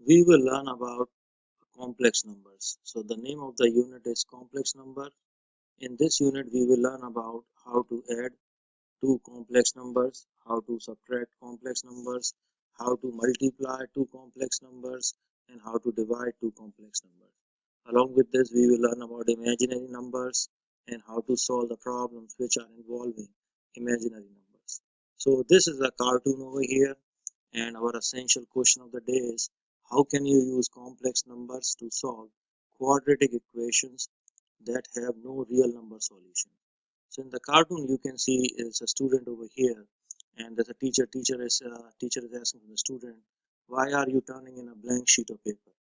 we will learn about complex numbers. So the name of the unit is complex number. In this unit, we will learn about how to add two complex numbers, how to subtract complex numbers, how to multiply two complex numbers, and how to divide two complex numbers. Along with this, we will learn about imaginary numbers and how to solve the problems which are involving imaginary numbers. So this is a cartoon over here, and our essential question of the day is how can you use complex numbers to solve quadratic equations that have no real number solution. So in the cartoon, you can see is a student over here, and there's a teacher. Teacher is asking the student, "Why are you turning in a blank sheet of paper?"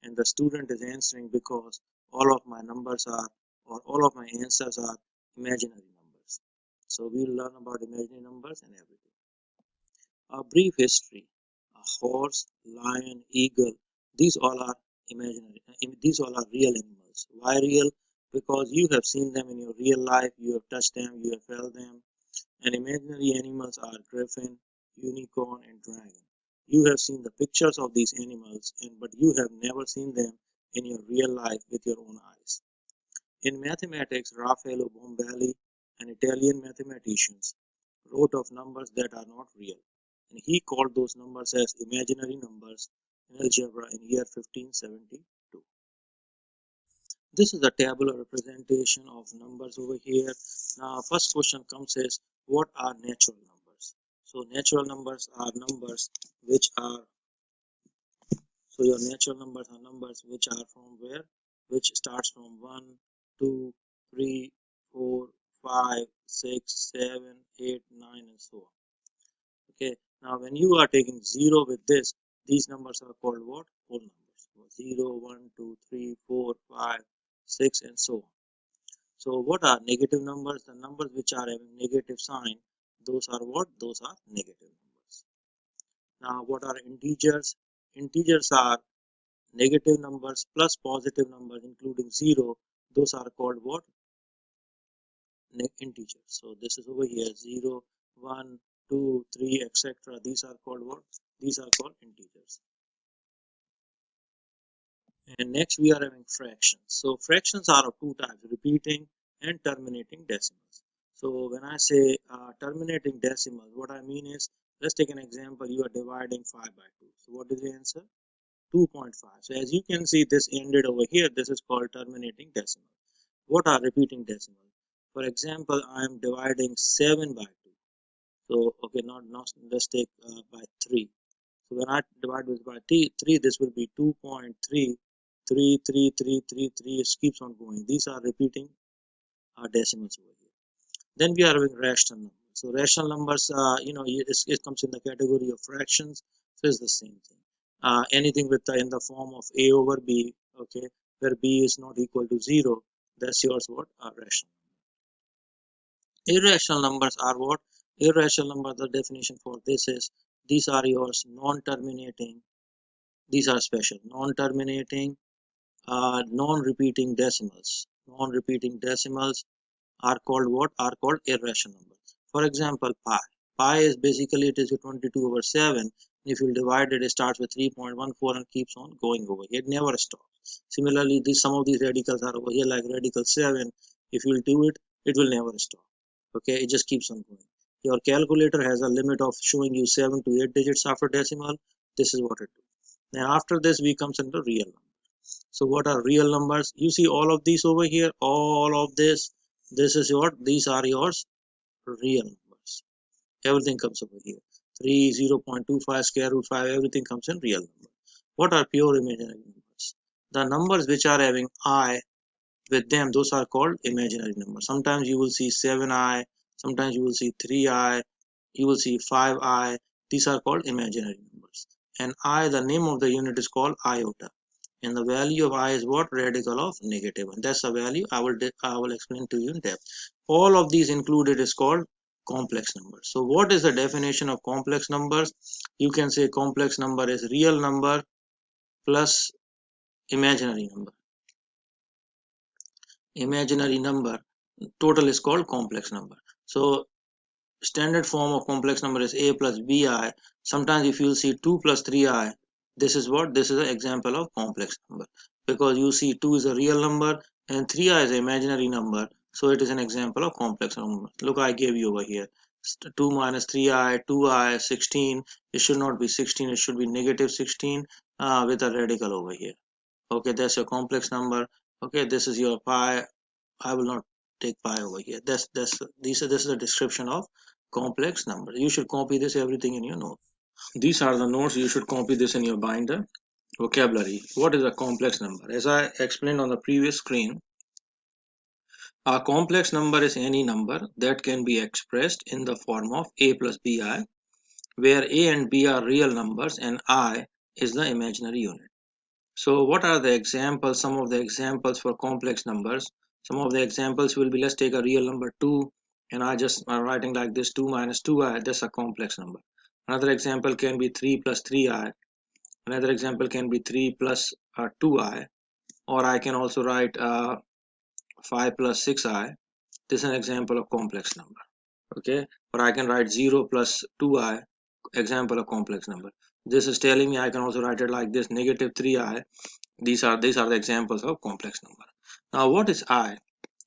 And the student is answering, "Because all of my numbers are, or all of my answers are imaginary numbers." So we'll learn about imaginary numbers and everything. A brief history: a horse, lion, eagle. These all are imaginary. These all are real animals. Why real? Because you have seen them in your real life. You have touched them. You have felt them. And imaginary animals are griffin, unicorn, and dragon. You have seen the pictures of these animals, but you have never seen them in your real life with your own eyes. In mathematics, Raffaello Bombelli, an Italian mathematician, wrote of numbers that are not real, and he called those numbers as imaginary numbers in algebra in year 1572. This is a tabular representation of numbers over here. Now, first question comes is, what are natural numbers? So natural numbers are numbers which are, so your natural numbers are numbers which are from where? Which starts from 1, 2, 3, 4, 5, 6, 7, 8, 9, and so on. Okay, now when you are taking 0 with this, these numbers are called what? Whole numbers. 0, 1, 2, 3, 4, 5, 6, and so on. So what are negative numbers? The numbers which are having negative sign, those are what? Those are negative numbers. Now what are integers? Integers are negative numbers plus positive numbers including 0. Those are called what? Integers. So this is over here 0, 1, 2, 3, etc. These are called what? These are called integers. And next we are having fractions. So fractions are of two types, repeating and terminating decimals. So when I say terminating decimals, what I mean is, let's take an example. You are dividing 5 by 2. So what is the answer? 2.5. So as you can see, this ended over here. This is called terminating decimal. What are repeating decimals? For example, I am dividing 7 by 2. So okay, not let's take by 3. So when I divide this by 3, this will be 2.3. 3, 3, 3, 3, 3. It keeps on going. These are repeating decimals over here. Then we are having rational numbers. So rational numbers, it comes in the category of fractions. So it's the same thing. Anything with in the form of a over b, okay, where b is not equal to 0, that's yours what? Rational. Irrational numbers are what? Irrational numbers, the definition for this is, these are yours non-terminating, these are special, non-terminating, non-repeating decimals. Non-repeating decimals are called what? Are called irrational numbers. For example, pi. Pi is basically, it is 22 over 7. If you divide it, it starts with 3.14 and keeps on going over. It never stops. Similarly, some of these radicals are over here, like radical 7. If you will do it, it will never stop. Okay, it just keeps on going. Your calculator has a limit of showing you 7 to 8 digits after decimal. This is what it does. Now after this, we comes into real numbers. So what are real numbers? You see all of these over here, all of this is your, these are yours real numbers. Everything comes over here. 3, 0.25, square root 5, everything comes in real numbers. What are pure imaginary numbers? The numbers which are having I with them, those are called imaginary numbers. Sometimes you will see 7i, sometimes you will see 3i, you will see 5i. These are called imaginary numbers. And I, the name of the unit is called iota. And the value of I is what? Radical of negative. And that's the value I will explain to you in depth. All of these included is called complex numbers. So what is the definition of complex numbers? You can say complex number is real number plus imaginary number. Imaginary number total is called complex number. So standard form of complex number is a plus bi. Sometimes if you will see 2 plus 3i, This is what? This is an example of complex number, because you see 2 is a real number and 3i is an imaginary number, so it is an example of complex number. Look, I gave you over here 2 minus 3i, 2i, 16. It should not be 16, it should be negative 16 with a radical over here. Okay, that's your complex number. Okay, this is your pi. I will not take pi over here. This is a description of complex number. You should copy this everything in your note. These are the notes. You should copy this in your binder. Vocabulary. What is a complex number? As I explained on the previous screen, a complex number is any number that can be expressed in the form of a plus bi, where a and b are real numbers and I is the imaginary unit. So what are the examples? Some of the examples for complex numbers. Some of the examples will be, let's take a real number 2, and I just am writing like this, 2 minus 2i, that's a complex number. Another example can be 3 plus 3i. Another example can be 3 plus 2i, or I can also write 5 plus 6i. This is an example of complex number. Okay, or I can write 0 plus 2i, example of complex number. This is telling me I can also write it like this, negative 3i. These are the examples of complex number. Now what is I?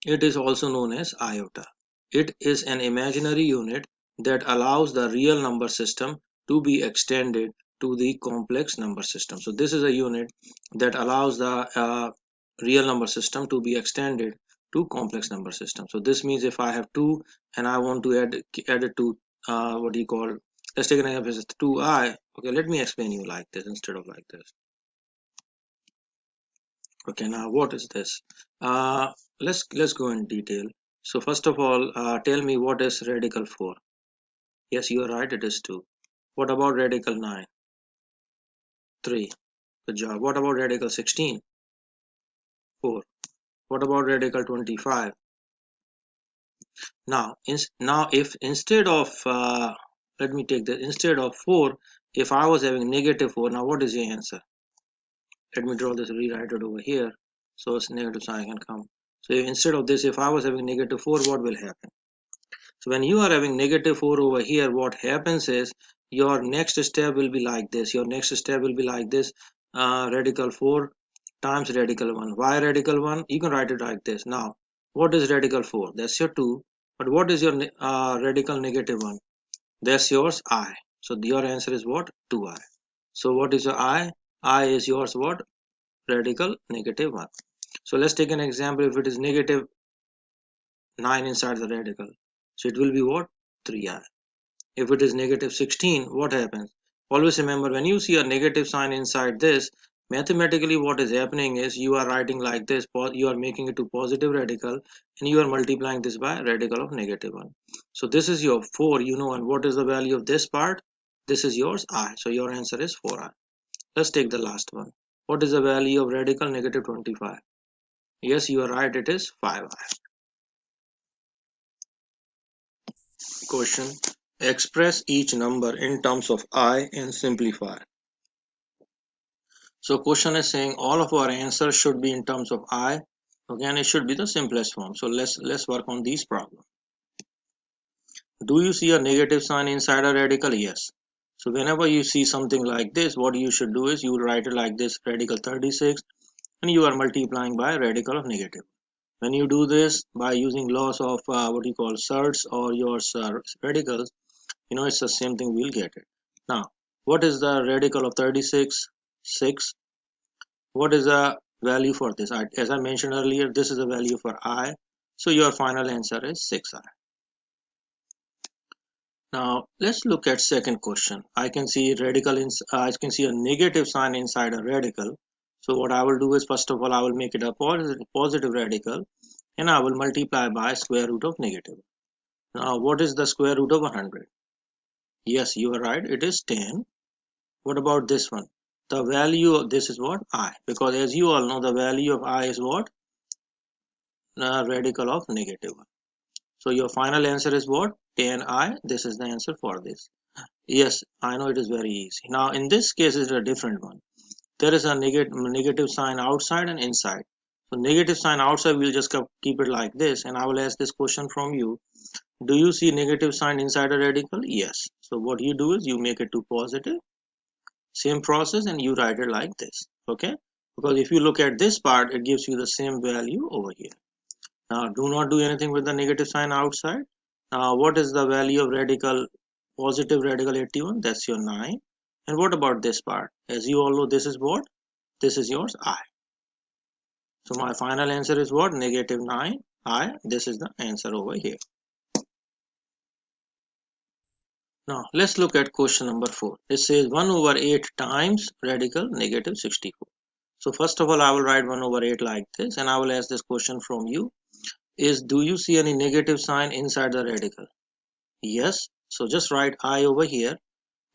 It is also known as iota. It is an imaginary unit that allows the real number system to be extended to the complex number system. So this is a unit that allows the real number system to be extended to complex number system. So this means if I have 2 and I want to add it to what do you call, let's take an example as 2i. Okay, let me explain you like this instead of like this. Okay, now what is this? Let's go in detail. So first of all, tell me, what is radical 4? Yes, you are right, it is 2. What about radical 9? 3. Good job. What about radical 16? 4. What about radical 25? Now if instead of let me take this, instead of 4, if I was having negative 4, now what is your answer? Let me draw this, rewrite it over here, so it's negative sign can come. So instead of this, if I was having negative 4, what will happen? So when you are having negative 4 over here, what happens is your next step will be like this. Your next step will be like this, radical 4 times radical 1. Why radical 1? You can write it like this. Now, what is radical 4? That's your 2. But what is your radical negative 1? That's yours I. So your answer is what? 2i. So what is your I? I is yours what? Radical negative 1. So let's take an example. If it is negative 9 inside the radical, so it will be what? 3i. If it is negative 16, what happens? Always remember, when you see a negative sign inside this, mathematically what is happening is you are writing like this, you are making it to positive radical, and you are multiplying this by radical of negative 1. So this is your 4, and what is the value of this part? This is yours I. So your answer is 4i. Let's take the last one. What is the value of radical negative 25? Yes, you are right, it is 5i. Question. Express each number in terms of I and simplify. So question is saying all of our answers should be in terms of I. Okay, and it should be the simplest form. So let's work on these problems. Do you see a negative sign inside a radical? Yes. So whenever you see something like this, what you should do is you write it like this, radical 36, and you are multiplying by radical of negative. When you do this by using laws of what you call surds or your radicals, it's the same thing, we'll get it. Now, what is the radical of 36? 6. What is the value for this? As I mentioned earlier, this is the value for I. So your final answer is 6i. Now let's look at second question. I can see I can see a negative sign inside a radical. So what I will do is, first of all, I will make it a positive radical, and I will multiply by square root of negative. Now what is the square root of 100? Yes, you are right, it is 10. What about this one? The value of this is what? I. Because as you all know, the value of I is what? Radical of negative 1. So your final answer is what? 10i. This is the answer for this. Yes, I know it is very easy. Now in this case, it's a different one. There is a negative sign outside and inside. So negative sign outside, we'll just keep it like this, and I will ask this question from you. Do you see negative sign inside a radical? Yes. So what you do is you make it to positive. Same process, and you write it like this. Okay, because if you look at this part, it gives you the same value over here. Now do not do anything with the negative sign outside. Now what is the value of radical, positive radical 81? That's your 9. And what about this part? As you all know, this is what? This is yours I. So my final answer is what? Negative 9 I. This is the answer over here. Now let's look at question number 4. It says 1 over 8 times radical negative 64. So first of all, I will write 1 over 8 like this, and I will ask this question from you. Do you see any negative sign inside the radical? Yes. So just write I over here.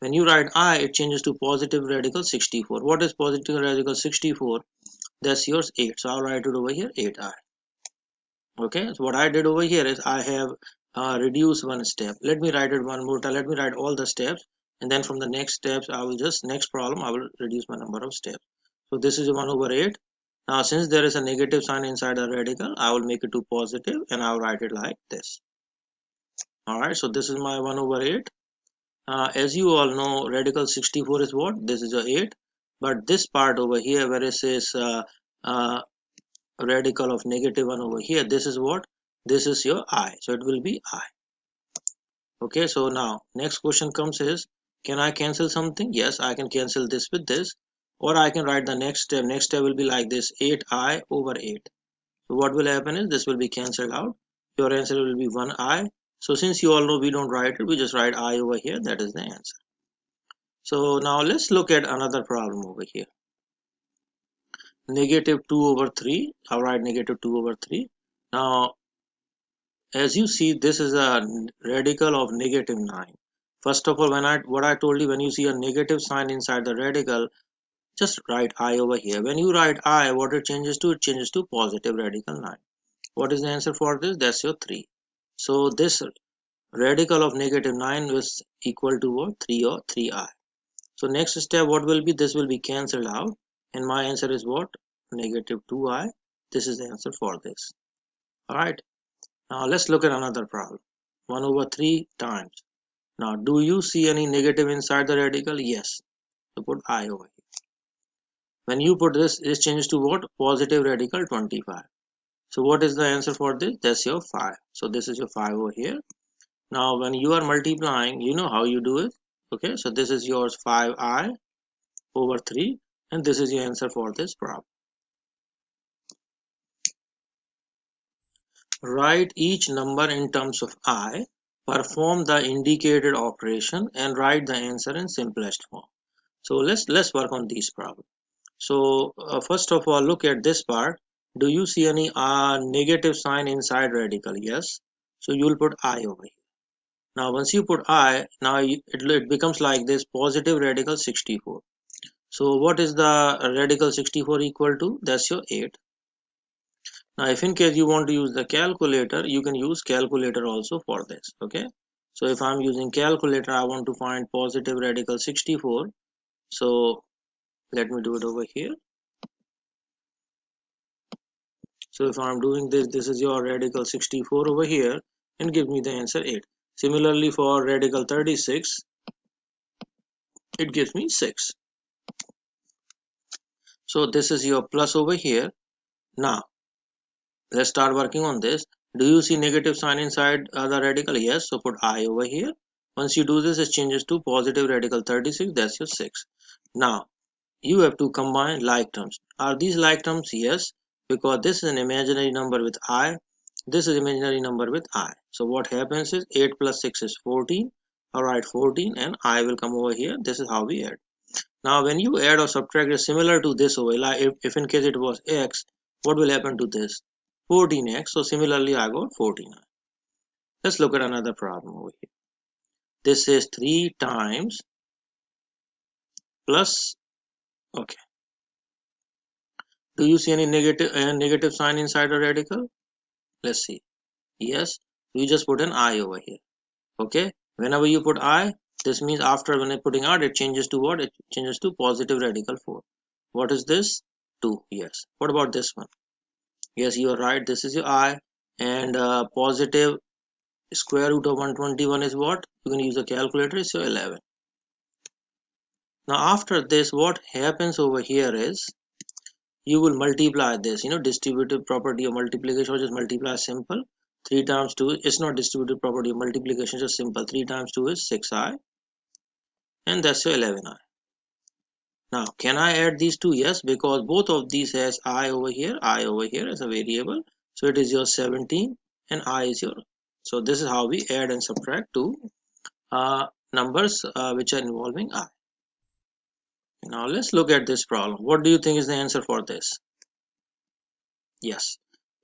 When you write I, it changes to positive radical 64. What is positive radical 64? That's yours 8. So I'll write it over here 8I. Okay. So what I did over here is I have reduced one step. Let me write it one more time. Let me write all the steps. And then from the next steps, next problem, I will reduce my number of steps. So this is 1 over 8. Now since there is a negative sign inside the radical, I will make it to positive and I will write it like this. Alright, so this is my 1 over 8. As you all know, radical 64 is what? This is a 8. But this part over here where it says uh, radical of negative 1 over here, this is what? This is your I. So it will be I. Okay, so now next question comes is, can I cancel something? Yes, I can cancel this with this. Or I can write the next step. Next step will be like this, 8I over 8. So what will happen is this will be cancelled out. Your answer will be 1I. So since you all know we don't write it, we just write I over here. That is the answer. So now let's look at another problem over here. Negative 2 over 3. I'll write negative 2 over 3. Now as you see, this is a radical of negative 9. First of all, what I told you, when you see a negative sign inside the radical, just write I over here. When you write I, what it changes to? It changes to positive radical 9. What is the answer for this? That's your 3. So this radical of negative 9 is equal to what? 3 or 3I. So next step, what will be? This will be cancelled out. And my answer is what? Negative 2I. This is the answer for this. Alright. Now let's look at another problem. 1 over 3 times. Now do you see any negative inside the radical? Yes. So put I over here. When you put this, it changes to what? Positive radical 25. So what is the answer for this? That's your 5. So this is your 5 over here. Now when you are multiplying, you know how you do it. Okay, so this is yours 5I over 3, and this is your answer for this problem. Write each number in terms of I, perform the indicated operation, and write the answer in simplest form. So let's work on these problems. So first of all, look at this part. Do you see any negative sign inside radical? Yes. So you will put I over here. Now once you put I, now it becomes like this, positive radical 64. So what is the radical 64 equal to? That's your 8. Now if in case you want to use the calculator, you can use calculator also for this. Okay. So if I'm using calculator, I want to find positive radical 64. So let me do it over here. So if I'm doing this, this is your radical 64 over here and give me the answer 8. Similarly for radical 36, it gives me 6. So this is your plus over here. Now let's start working on this. Do you see negative sign inside the radical? Yes. So put I over here. Once you do this, it changes to positive radical 36. That's your 6. Now you have to combine like terms. Are these like terms? Yes. Because this is an imaginary number with I. This is imaginary number with I. So what happens is 8 plus 6 is 14. Alright, 14, and I will come over here. This is how we add. Now when you add or subtract, is similar to this over. Like if in case it was x, what will happen to this? 14x. So similarly I got 14. Let's look at another problem over here. This is 3 times plus. Okay. Do you see any negative sign inside a radical? Let's see. Yes. You just put an I over here. Okay. Whenever you put I, this means after when I'm putting out, it changes to what? It changes to positive radical 4. What is this? 2. Yes. What about this one? Yes, you are right. This is your I. And positive square root of 121 is what? You can use a calculator. It's your 11. Now after this, what happens over here is you will multiply this, distributive property of multiplication, or just multiply simple. 3 times 2, it's not distributive property of multiplication, just simple. 3 times 2 is 6i, and that's your 11i. Now, can I add these two? Yes, because both of these has I over here as a variable. So it is your 17 and I is your. So this is how we add and subtract two numbers which are involving I. Now let's look at this problem. What do you think is the answer for this? Yes,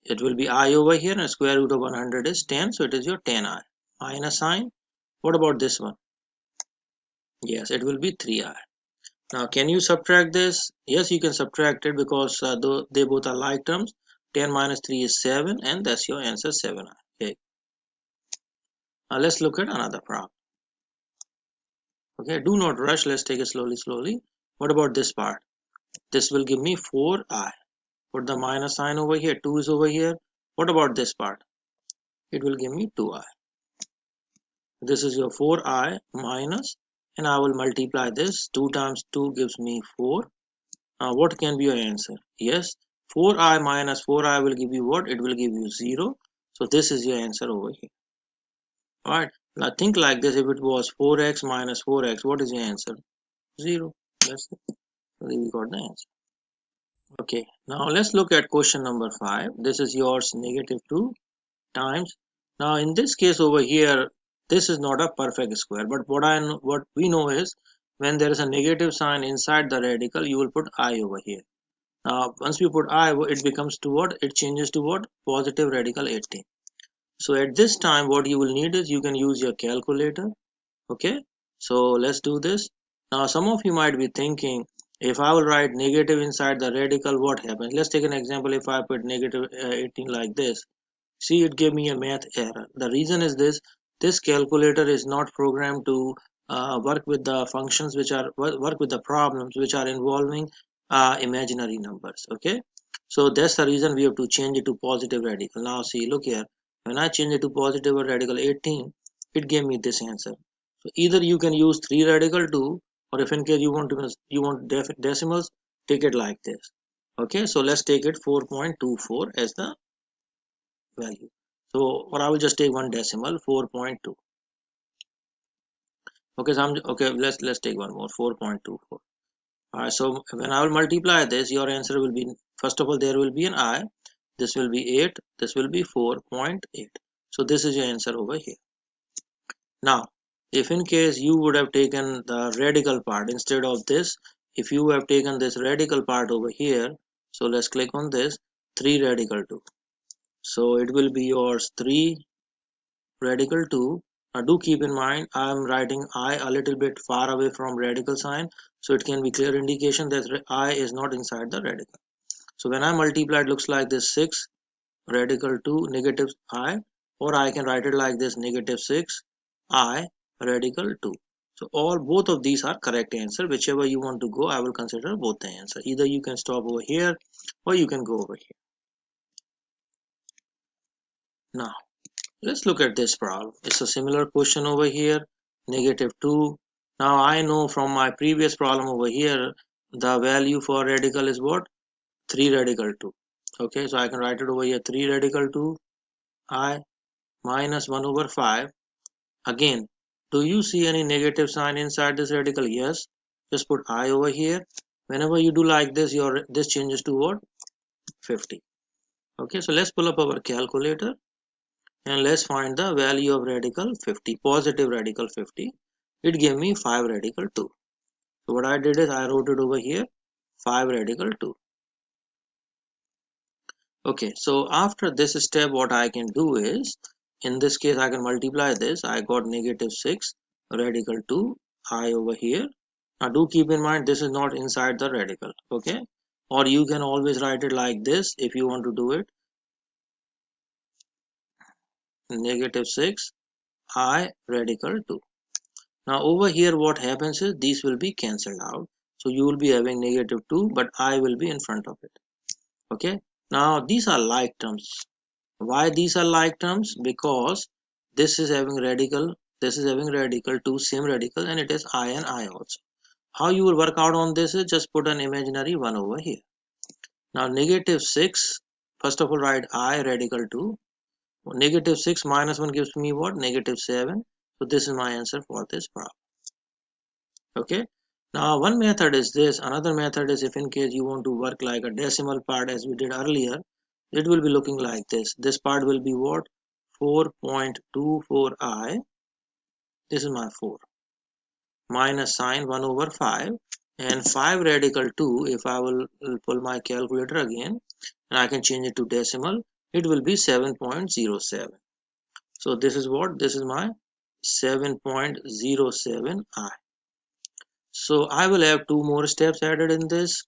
it will be I over here, and square root of 100 is 10. So it is your 10i minus sign. What about this one? Yes, it will be 3i. Now, can you subtract this? Yes, you can subtract it because though they both are like terms. 10 minus 3 is 7, and that's your answer, 7. Okay. Now, let's look at another problem. Okay, do not rush. Let's take it slowly. What about this part? This will give me 4i. Put the minus sign over here. 2 is over here. What about this part? It will give me 2i. This is your 4i minus, and I will multiply this. 2 times 2 gives me 4. What can be your answer? Yes, 4i minus 4i will give you what? It will give you 0. So this is your answer over here. Alright, now think like this. If it was 4x minus 4x, what is your answer? 0. That's it. So we got the answer. Okay, now let's look at question number 5. This is yours, negative 2 times. Now in this case over here, this is not a perfect square. But what we know is when there is a negative sign inside the radical, you will put I over here. Now, once we put I, it becomes to what? It changes to what? Positive radical 18. So at this time, what you will need is you can use your calculator. Okay. So let's do this. Now, some of you might be thinking, if I will write negative inside the radical, what happens? Let's take an example. If I put negative 18 like this, see, it gave me a math error. The reason is this calculator is not programmed to work with the functions which are work with the problems which are involving imaginary numbers. Okay, so that's the reason we have to change it to positive radical. Now see, look here, when I change it to positive radical 18, it gave me this answer. So either you can use 3 radical 2, or if in case you want decimals, take it like this. Okay, so let's take it 4.24 as the value. So, or I will just take one decimal, 4.2. Okay, so okay. Let's take one more, 4.24. Alright, so when I will multiply this, your answer will be, first of all, there will be an I. This will be 8. This will be 4.8. So this is your answer over here. Now, if in case you would have taken the radical part instead of this, if you have taken this radical part over here, so let's click on this 3 radical 2. So it will be yours 3 radical 2. Now do keep in mind I am writing I a little bit far away from radical sign, so it can be clear indication that I is not inside the radical. So when I multiply, it looks like this 6 radical 2 negative I, or I can write it like this negative 6 I radical 2. So both of these are correct answer. Whichever you want to go, I will consider both the answer. Either you can stop over here or you can go over here. Now let's look at this problem. It's a similar question over here, negative 2. Now I know from my previous problem over here, the value for radical is what? 3 radical 2. Okay, so I can write it over here, 3 radical 2, I minus 1 over 5. Again, do you see any negative sign inside this radical? Yes. Just put I over here. Whenever you do like this, this changes to what? 50. Okay, so let's pull up our calculator. And let's find the value of radical 50, positive radical 50. It gave me 5 radical 2. So what I did is I wrote it over here, 5 radical 2. Okay, so after this step, what I can do is, in this case, I can multiply this. I got negative 6 radical 2 I over here. Now do keep in mind this is not inside the radical. Okay, or you can always write it like this if you want to do it. Negative 6 I radical 2. Now over here what happens is these will be cancelled out. So you will be having negative 2, but I will be in front of it. Okay. Now these are like terms. Why these are like terms? Because this is having radical, this is having radical 2, same radical, and it is I and I also. How you will work out on this is just put an imaginary 1 over here. Now negative 6, first of all write I radical 2. Negative 6 minus 1 gives me what? Negative 7. So this is my answer for this problem. Okay. Now one method is this. Another method is if in case you want to work like a decimal part as we did earlier, it will be looking like this. This part will be what? 4.24i. This is my 4. Minus sign 1 over 5. And 5 radical 2, if I will pull my calculator again, and I can change it to decimal, it will be 7.07. So this is what? This is my 7.07i. So I will have two more steps added in this.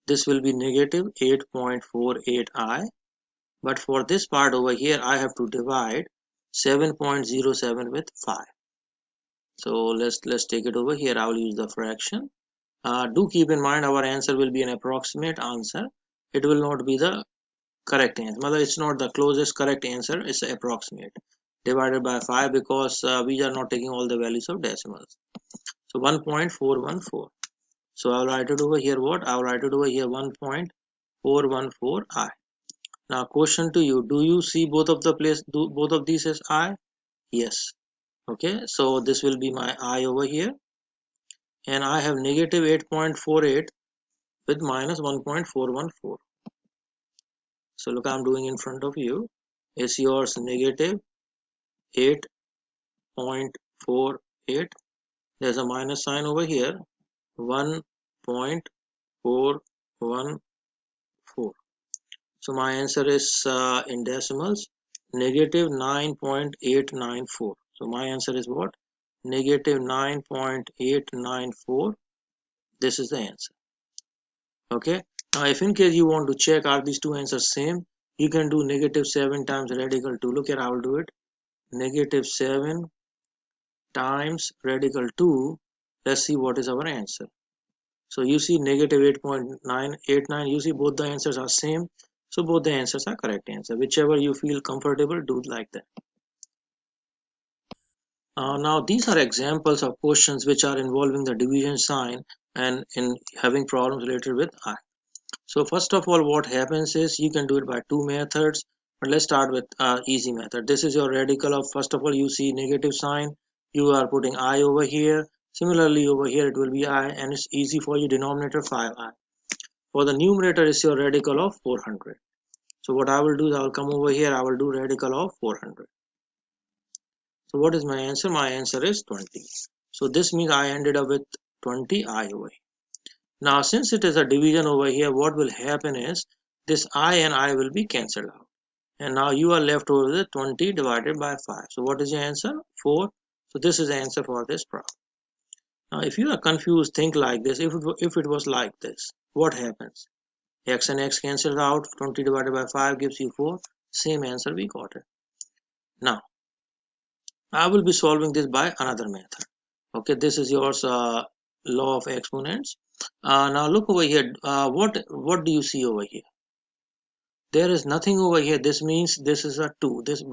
This will be negative 8.48i. But for this part over here, I have to divide 7.07 with 5. So let's take it over here. I will use the fraction. Do keep in mind our answer will be an approximate answer. It will not be the correct answer. It's not the closest correct answer. It's approximate. Divided by 5 because we are not taking all the values of decimals. So 1.414. So I'll write it over here what? I'll write it over here 1.414i. Now question to you, do you see both of both of these as I? Yes. Okay, so this will be my I over here, and I have negative 8.48 with minus 1.414. So look, I'm doing in front of you. It's yours negative 8.48. There's a minus sign over here. 1.414. So my answer is in decimals negative 9.894. So my answer is what? Negative 9.894. This is the answer. Okay. Now if in case you want to check are these two answers same, you can do negative 7 times radical 2. Look here, I will do it. Negative 7 times radical 2. Let's see what is our answer. So you see negative 8.989. You see both the answers are same. So both the answers are correct answer. Whichever you feel comfortable, do like that. Now these are examples of questions which are involving the division sign and in having problems related with I. So first of all, what happens is you can do it by two methods. But let's start with easy method. This is your radical of, first of all, you see negative sign. You are putting I over here. Similarly over here it will be I, and it's easy for you, denominator 5i. For the numerator is your radical of 400. So what I will do is I will come over here. I will do radical of 400. So what is my answer? My answer is 20. So this means I ended up with 20i over here. Now since it is a division over here, what will happen is this I and I will be cancelled out. And now you are left over with 20 divided by 5. So what is your answer? 4. So this is the answer for this problem. Now if you are confused, think like this. If it was like this, what happens? X and X cancelled out. 20 divided by 5 gives you 4. Same answer we got it. Now I will be solving this by another method. Okay, this is yours law of exponents. Now look over here. What do you see over here? There is nothing over here. This means this is a 2. This,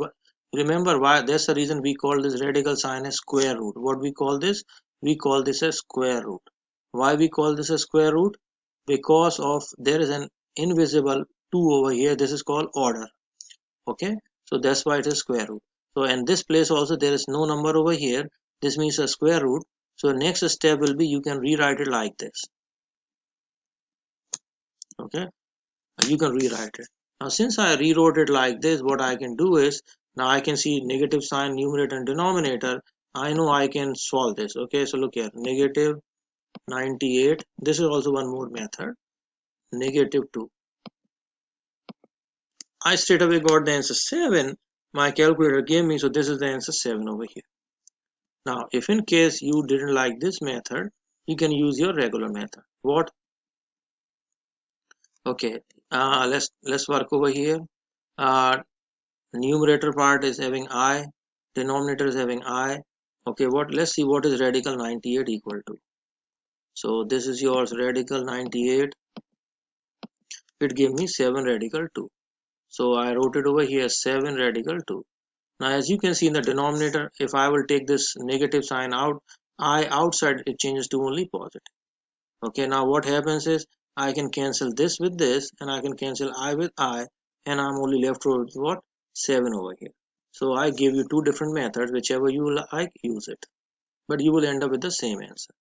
remember why? That's the reason we call this radical sign as square root. What we call this? We call this a square root. Why we call this a square root? Because of there is an invisible 2 over here. This is called order. Okay, so that's why it is square root. So in this place also there is no number over here. This means a square root. So next step will be you can rewrite it like this. Okay, you can rewrite it. Now since I rewrote it like this, what I can do is now I can see negative sign numerator and denominator. I know I can solve this. Okay, so look here, negative 98. This is also one more method. Negative 2. I straight away got the answer 7. My calculator gave me, so this is the answer 7 over here. Now if in case you didn't like this method, you can use your regular method. What? Okay, let's work over here. Numerator part is having I, denominator is having I. Okay, let's see what is radical 98 equal to. So this is yours radical 98. It gave me 7 radical 2. So I wrote it over here 7 radical 2. Now as you can see in the denominator, if I will take this negative sign out, I outside it changes to only positive. Okay, now what happens is I can cancel this with this, and I can cancel I with I, and I'm only left with what? 7 over here. So I give you two different methods, whichever you like, use it. But you will end up with the same answer.